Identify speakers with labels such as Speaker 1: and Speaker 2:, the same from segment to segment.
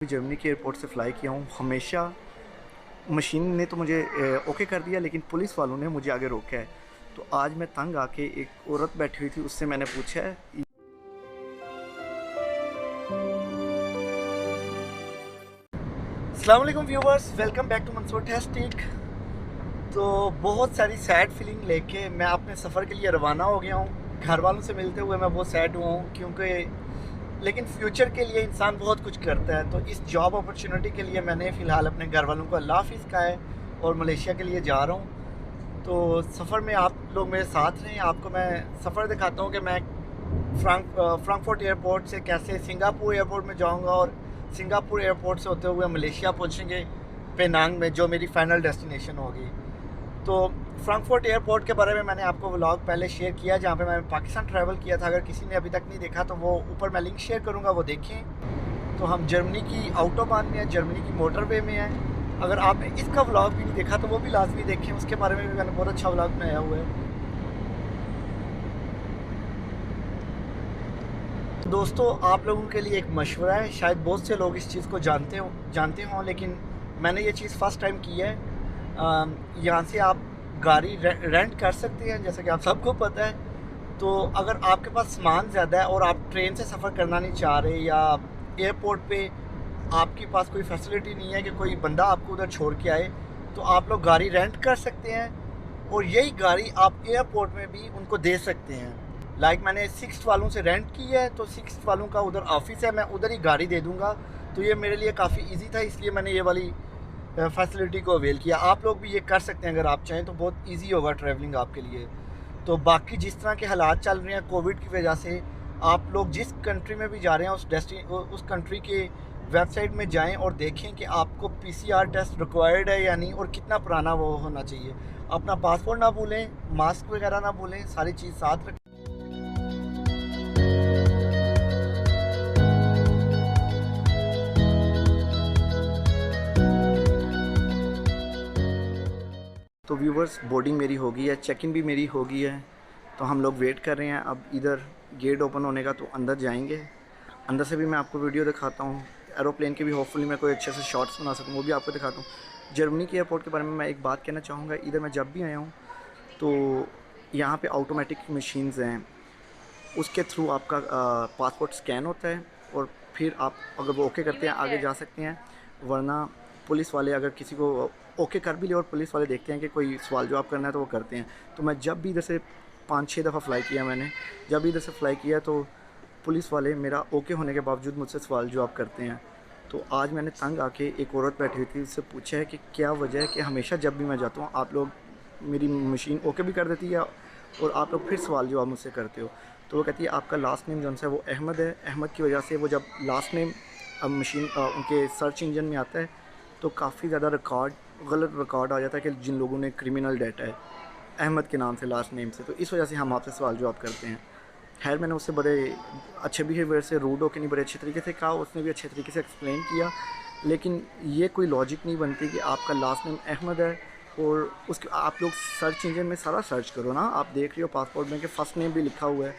Speaker 1: Germany के airport से fly किया हूँ। हमेशा मशीन ने तो मुझे ओके कर दिया, लेकिन पुलिस वालों ने मुझे आगे रोका है। तो आज मैं तंग आके, एक औरत बैठी हुई थी, उससे मैंने पूछा है। अस्सलाम वालेकुम viewers, welcome back to Mansoor टेस्टिक। तो बहुत सारी सैड फीलिंग लेके मैं अपने सफ़र के लिए रवाना हो गया हूँ। घर वालों से मिलते हुए मैं बहुत सैड हुआ हूँ, क्योंकि लेकिन फ्यूचर के लिए इंसान बहुत कुछ करता है। तो इस जॉब अपॉर्चुनिटी के लिए मैंने फ़िलहाल अपने घर वालों को अल्लाह हाफ़िज़ कहा है और मलेशिया के लिए जा रहा हूँ। तो सफ़र में आप लोग मेरे साथ रहें। आपको मैं सफ़र दिखाता हूँ कि मैं फ्रैंकफर्ट एयरपोर्ट से कैसे सिंगापुर एयरपोर्ट में जाऊँगा और सिंगापुर एयरपोर्ट से होते हुए मलेशिया पहुँचेंगे पेनांग में, जो मेरी फ़ाइनल डेस्टिनेशन होगी। तो फ्रैंकफर्ट एयरपोर्ट के बारे में मैंने आपको व्लॉग पहले शेयर किया, जहाँ पे मैंने पाकिस्तान ट्रैवल किया था। अगर किसी ने अभी तक नहीं देखा तो वो ऊपर मैं लिंक शेयर करूँगा, वो देखें। तो हम जर्मनी की आउटोबान में हैं, जर्मनी की मोटरवे में हैं। अगर आपने इसका व्लॉग भी नहीं देखा तो वो भी लाजमी देखें, उसके बारे में भी मैंने बहुत अच्छा व्लॉग बनाया हुआ है। दोस्तों, आप लोगों के लिए एक मशवरा है, शायद बहुत से लोग इस चीज़ को जानते हों, लेकिन मैंने ये चीज़ फ़र्स्ट टाइम की है। यहाँ से आप गाड़ी रेंट कर सकते हैं, जैसा कि आप सबको पता है। तो अगर आपके पास सामान ज़्यादा है और आप ट्रेन से सफ़र करना नहीं चाह रहे, या एयरपोर्ट पे आपके पास कोई फैसिलिटी नहीं है कि कोई बंदा आपको उधर छोड़ के आए, तो आप लोग गाड़ी रेंट कर सकते हैं और यही गाड़ी आप एयरपोर्ट में भी उनको दे सकते हैं। मैंने सिक्स्थ वालों से रेंट की है, तो सिक्स्थ वालों का उधर ऑफिस है, मैं उधर ही गाड़ी दे दूँगा। तो ये मेरे लिए काफ़ी ईजी था, इसलिए मैंने ये वाली फैसिलिटी को अवेल किया। आप लोग भी ये कर सकते हैं, अगर आप चाहें तो बहुत ईजी होगा ट्रैवलिंग आपके लिए। तो बाकी जिस तरह के हालात चल रहे हैं कोविड की वजह से, आप लोग जिस कंट्री में भी जा रहे हैं उस कंट्री के वेबसाइट में जाएं और देखें कि आपको पीसीआर टेस्ट रिक्वायर्ड है या नहीं, और कितना पुराना वो होना चाहिए। अपना पासपोर्ट ना भूलें, मास्क वगैरह ना भूलें, सारी चीज़ साथ रखें। तो व्यूवर्स, बोर्डिंग मेरी हो गई है, चेक इन भी मेरी हो गई है। तो हम लोग वेट कर रहे हैं अब इधर गेट ओपन होने का, तो अंदर जाएंगे। अंदर से भी मैं आपको वीडियो दिखाता हूँ, एरोप्लेन के भी होपफुली मैं कोई अच्छे से शॉट्स बना सकूँ, वो भी आपको दिखाता हूँ। जर्मनी के एयरपोर्ट के बारे में मैं एक बात कहना चाहूँगा। इधर मैं जब भी आया हूँ तो यहाँ पे ऑटोमेटिक मशीन्स हैं, उसके थ्रू आपका पासपोर्ट स्कैन होता है और फिर आप अगर वो ओके करते हैं आगे जा सकते हैं, वरना पुलिस वाले अगर किसी को ओके कर भी ले और पुलिस वाले देखते हैं कि कोई सवाल जवाब करना है तो वो करते हैं। तो मैं जब भी इधर से 5-6 दफ़ा फ़्लाई किया, मैंने जब भी इधर से फ़्लाई किया तो पुलिस वाले मेरा ओके होने के बावजूद मुझसे सवाल जवाब करते हैं। तो आज मैंने तंग आके, एक औरत बैठी हुई थी, उससे पूछा है कि क्या वजह है कि हमेशा जब भी मैं जाता हूँ आप लोग मेरी मशीन ओके भी कर देती है और आप लोग फिर सवाल जवाब मुझसे करते हो। तो वो कहती है आपका लास्ट नेम जो है वो अहमद है, अहमद की वजह से वो जब लास्ट नेम मशीन उनके सर्च इंजन में आता है तो काफ़ी ज़्यादा गलत रिकॉर्ड आ जाता है कि जिन लोगों ने क्रिमिनल डाटा है अहमद के नाम से, लास्ट नेम से। तो इस वजह से हम आपसे सवाल जवाब करते हैं। खैर, मैंने उससे बड़े अच्छे बिहेवियर से, रूड होकर नहीं, बड़े अच्छे तरीके से कहा, उसने भी अच्छे तरीके से एक्सप्लेन किया। लेकिन ये कोई लॉजिक नहीं बनती कि आपका लास्ट नेम अहमद है और उसके आप लोग सर्च इंजन में सारा सर्च करो ना, आप देख रहे हो पासपोर्ट में कि फ़र्स्ट नेम भी लिखा हुआ है,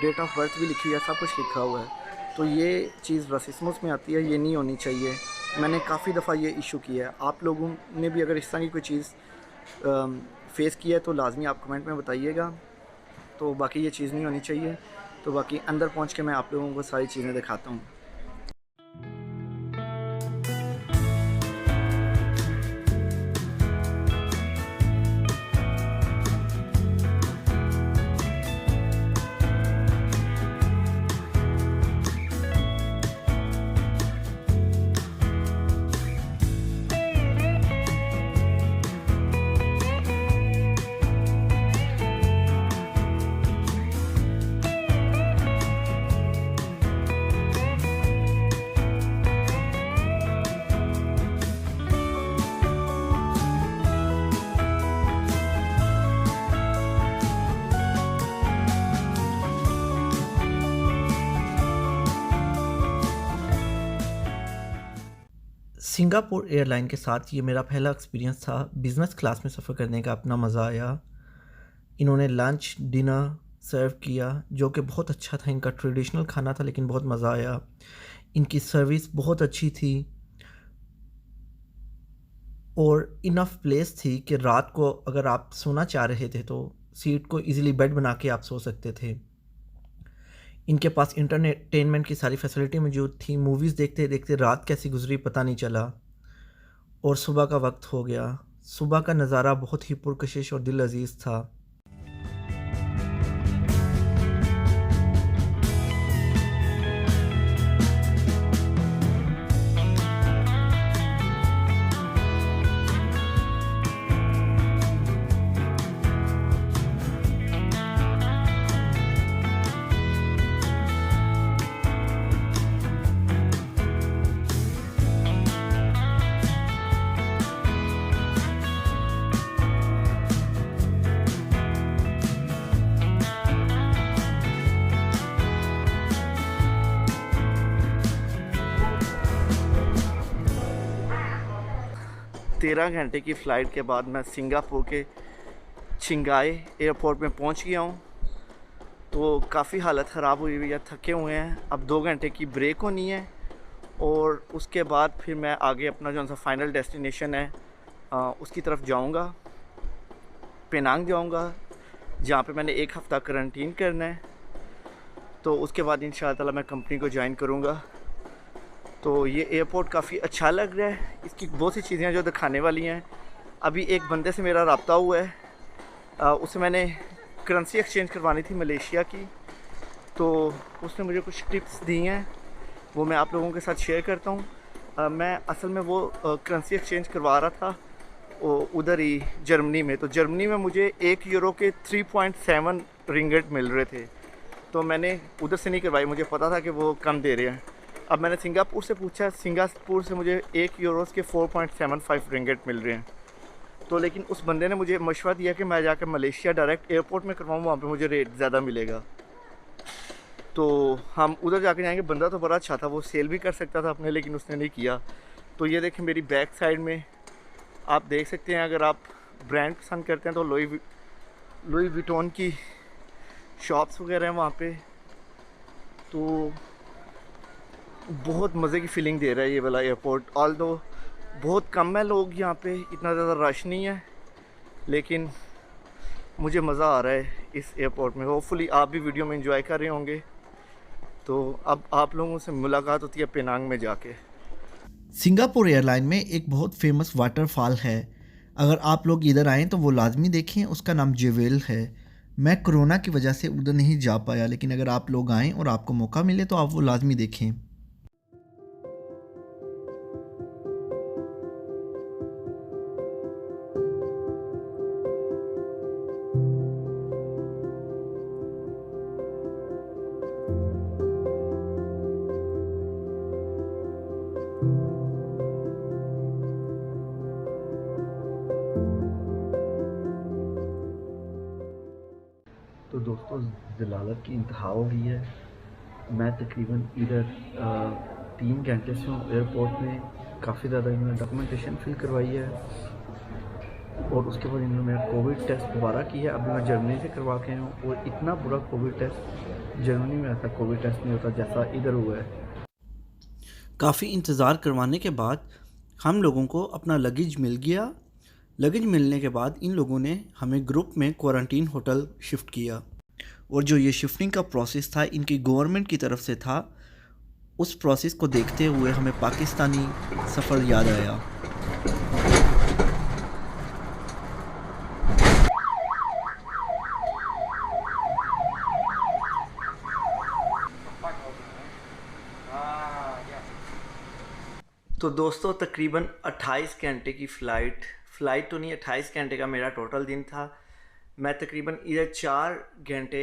Speaker 1: डेट ऑफ बर्थ भी लिखी हुई है, सब कुछ लिखा हुआ है। तो ये चीज़ रसिस्मस में आती है, ये नहीं होनी चाहिए। मैंने काफ़ी दफ़ा ये इशू किया है। आप लोगों ने भी अगर इस तरह की कोई चीज़ फेस किया है तो लाजमी आप कमेंट में बताइएगा। तो बाकी ये चीज़ नहीं होनी चाहिए। तो बाकी अंदर पहुंच के मैं आप लोगों को सारी चीज़ें दिखाता हूँ। सिंगापुर एयरलाइन के साथ ये मेरा पहला एक्सपीरियंस था। बिज़नेस क्लास में सफ़र करने का अपना मज़ा आया। इन्होंने लंच डिनर सर्व किया जो कि बहुत अच्छा था। इनका ट्रेडिशनल खाना था, लेकिन बहुत मज़ा आया।
Speaker 2: इनकी सर्विस बहुत अच्छी थी और इनफ प्लेस थी कि रात को अगर आप सोना चाह रहे थे तो सीट को इजीली बेड बना के आप सो सकते थे। इनके पास इंटरटेनमेंट की सारी फैसिलिटी मौजूद थी। मूवीज़ देखते देखते रात कैसी गुजरी पता नहीं चला और सुबह का वक्त हो गया। सुबह का नज़ारा बहुत ही पुरकशिश और दिल अजीज़ था।
Speaker 1: 13 घंटे की फ़्लाइट के बाद मैं सिंगापुर के चिंगाई एयरपोर्ट में पहुंच गया हूं। तो काफ़ी हालत ख़राब हुई हुई है, थके हुए हैं। अब 2 घंटे की ब्रेक होनी है और उसके बाद फिर मैं आगे अपना जो सा फाइनल डेस्टिनेशन है उसकी तरफ जाऊंगा। पेनांग जाऊंगा जहां पे मैंने 1 हफ़्ता करंटीन करना है। तो उसके बाद इंशाअल्लाह ताला मैं कंपनी को ज्वाइन करूंगा। तो ये एयरपोर्ट काफ़ी अच्छा लग रहा है। इसकी बहुत सी चीज़ें जो दिखाने वाली हैं। अभी एक बंदे से मेरा रब्ता हुआ है, उससे मैंने करेंसी एक्सचेंज करवानी थी मलेशिया की। तो उसने मुझे कुछ टिप्स दी हैं, वो मैं आप लोगों के साथ शेयर करता हूँ। मैं असल में वो करेंसी एक्सचेंज करवा रहा था उधर ही जर्मनी में। तो जर्मनी में मुझे 1 यूरो के 3.7 रिंगट मिल रहे थे। तो मैंने उधर से नहीं करवाई, मुझे पता था कि वो कम दे रहे हैं। अब मैंने सिंगापुर से पूछा, सिंगापुर से मुझे 1 यूरोस के 4.75 रिंगट मिल रहे हैं। तो लेकिन उस बंदे ने मुझे मशवरा दिया कि मैं जाकर मलेशिया डायरेक्ट एयरपोर्ट में करवाऊँ, वहाँ पे मुझे रेट ज़्यादा मिलेगा। तो हम उधर जाके जाएंगे। बंदा तो बड़ा अच्छा था, वो सेल भी कर सकता था अपने, लेकिन उसने नहीं किया। तो ये देखें मेरी बैक साइड में आप देख सकते हैं, अगर आप ब्रांड पसंद करते हैं तो लुई विटॉन की शॉप्स वगैरह हैं वहाँ पे। तो बहुत मज़े की फ़ीलिंग दे रहा है ये वाला एयरपोर्ट। ऑल्दो बहुत कम है लोग यहाँ पे, इतना ज़्यादा रश नहीं है, लेकिन मुझे मज़ा आ रहा है इस एयरपोर्ट में। होपफुली आप भी वीडियो में एंजॉय कर रहे होंगे। तो अब आप लोगों से मुलाकात होती है पेनांग में जाके।
Speaker 2: सिंगापुर एयरलाइन में एक बहुत फेमस वाटरफॉल है। अगर आप लोग इधर आएँ तो वो लाजमी देखें, उसका नाम जेवेल है। मैं कोरोना की वजह से उधर नहीं जा पाया, लेकिन अगर आप लोग आएँ और आपको मौका मिले तो आप वो लाजमी देखें।
Speaker 1: तो दोस्तों ज़लालत की इंतहा हो गई है। मैं तकरीबन इधर 3 घंटे से हूँ एयरपोर्ट में। काफ़ी ज़्यादा इन्होंने डॉक्यूमेंटेशन फिल करवाई है और उसके बाद इन्होंने मेरा कोविड टेस्ट दोबारा किया है। अभी मैं जर्मनी से करवा के आया हूँ और इतना बुरा कोविड टेस्ट, जर्मनी में ऐसा कोविड टेस्ट नहीं होता जैसा इधर हुआ है।
Speaker 2: काफ़ी इंतज़ार करवाने के बाद हम लोगों को अपना लगेज मिल गया। लगेज मिलने के बाद इन लोगों ने हमें ग्रुप में क्वारंटीन होटल शिफ्ट किया और जो ये शिफ्टिंग का प्रोसेस था इनकी गवर्नमेंट की तरफ से था। उस प्रोसेस को देखते हुए हमें पाकिस्तानी सफ़र याद आया।
Speaker 1: तो दोस्तों तकरीबन 28 घंटे की फ़्लाइट तो नहीं, 28 घंटे का मेरा टोटल दिन था। मैं तकरीबन इधर 4 घंटे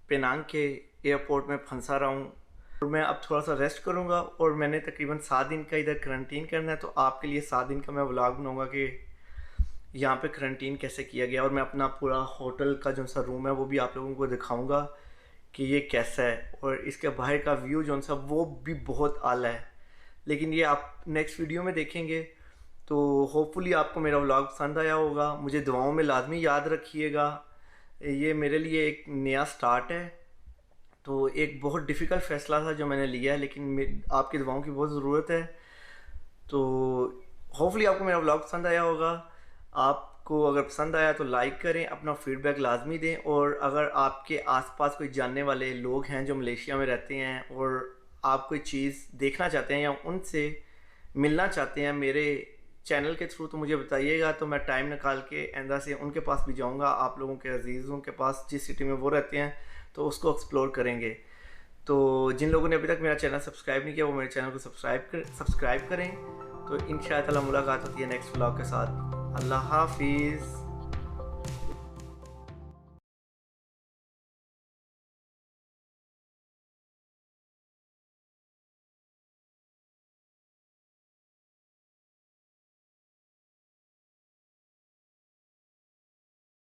Speaker 1: पेनांग के एयरपोर्ट में फंसा रहा हूँ और मैं अब थोड़ा सा रेस्ट करूँगा। और मैंने तकरीबन 7 दिन का इधर करंटीन करना है। तो आपके लिए 7 दिन का मैं व्लॉग बनाऊँगा कि यहाँ पे करंटीन कैसे किया गया, और मैं अपना पूरा होटल का जो सा रूम है वो भी आप लोगों को दिखाऊँगा कि ये कैसा है। और इसके बाहर का व्यू जो सा वो भी बहुत आला है, लेकिन ये आप नेक्स्ट वीडियो में देखेंगे। तो होपफुली आपको मेरा व्लॉग पसंद आया होगा। मुझे दुआओं में लाजमी याद रखिएगा, ये मेरे लिए एक नया स्टार्ट है। तो एक बहुत डिफ़िकल्ट फ़ैसला था जो मैंने लिया है, लेकिन आपकी दुआओं की बहुत ज़रूरत है। तो होपफुली आपको मेरा व्लॉग पसंद आया होगा। आपको अगर पसंद आया तो लाइक करें, अपना फ़ीडबैक लाजमी दें, और अगर आपके आसपास कोई जानने वाले लोग हैं जो मलेशिया में रहते हैं और आप कोई चीज़ देखना चाहते हैं या उनसे मिलना चाहते हैं मेरे चैनल के थ्रू, तो मुझे बताइएगा, तो मैं टाइम निकाल के आइंदा से उनके पास भी जाऊंगा, आप लोगों के अजीज़ों के पास जिस सिटी में वो रहते हैं, तो उसको एक्सप्लोर करेंगे। तो जिन लोगों ने अभी तक मेरा चैनल सब्सक्राइब नहीं किया वो मेरे चैनल को सब्सक्राइब करें। तो इंशाअल्लाह मुलाकात होती है नेक्स्ट व्लॉग के साथ। अल्लाह हाफिज़।